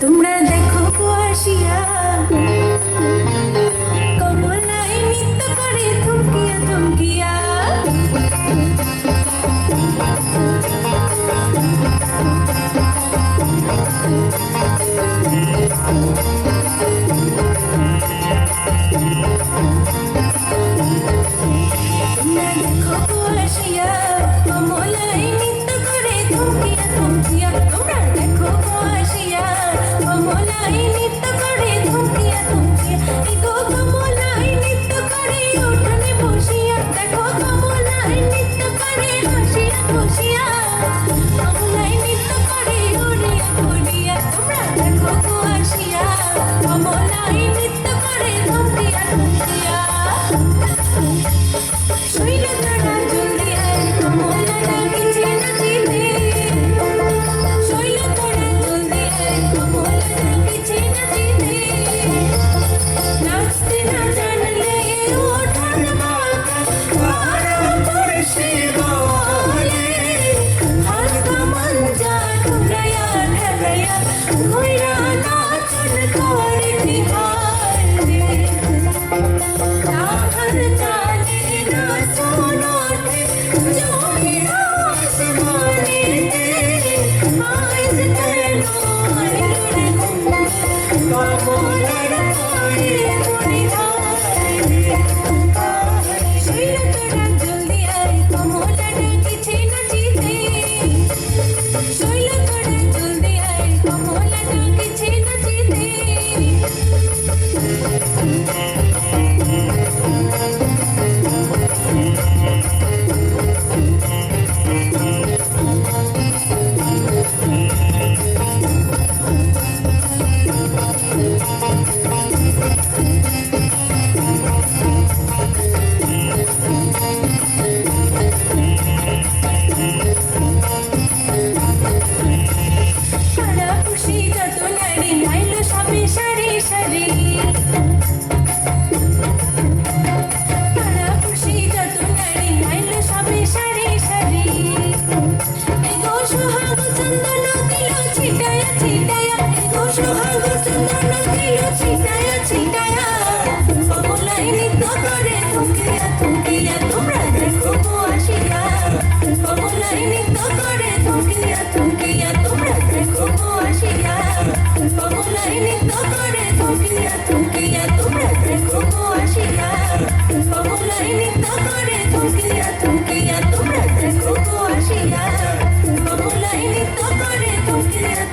তোমরা দেখো কুয়াশিয়া কমলায় নৃত্য করে থমকিয়া থমকিয়া। তোমরা দেখো কুয়াশিয়া কমলায় নৃত্য করে থমকিয়া থমকিয়া। তোমরা দেখো কুয়াশিয়া কমলায় নৃত্য করে থমকিয়া থমকিয়া। এগো কমলায় নৃত্য করে উঠোনে বসিয়া, দেখো কমলায় নৃত্য করে হাসিয়া খুশিয়া। কমলায় নৃত্য করে উড়িয়া উড়িয়া। তোমরা দেখো কুয়াশিয়া কমলায় নৃত্য করে থমকিয়া থমকিয়া। শৈলে তারা জলদি আয় কমলা ডাকিছে নাচিতে। শৈলে তারা জলদি আয় কমলা ডাকিছে নাচিতে। নাচতে না জানলে ওঠার মাথা ভাড়া পড়ছে বলে। হাত মঞ্জা ঢুকাইয়া ঢাকাইয়া ঘুইরা নাচন করে নিহার রে। তাহার চালে নাচন ওঠে জমি আসমানেতে। আইজ কেন আইলো রে কমলার পায়ে মনিহার রে। শৈলে তোরা জলদি আয় কমলা ডাকিছে নাচিতে। শৈলে তোরা জলদি আয় কমলা ডাকিছে নাচিতে। সারা খুশি যত নারী আইলো সবে সারি সারি। সারা খুশি যত নারী আইলো সবে সারি সারি। এগো সোহাগ চন্দন দিল ছিটায়া ছিটায়া। এগো সোহাগ চন্দন দিল ছিটায়া ছিটায়া। কমলায় নৃত্য করে থমকিয়া থমকিয়া। তোমরা দেখো কুয়াশিয়া কমলায় নৃত্য করে থমকিয়া থমকিয়া। তোমরা দেখো কুয়াশিয়া কমলায় নৃত্য করে থমকিয়া থমকিয়া। তোমরা দেখো কুয়াশিয়া কমলায় নৃত্য করে থমকিয়া থমকিয়া। তোমরা দেখো কুয়াশিয়া কমলায় নৃত্য করে থমকিয়া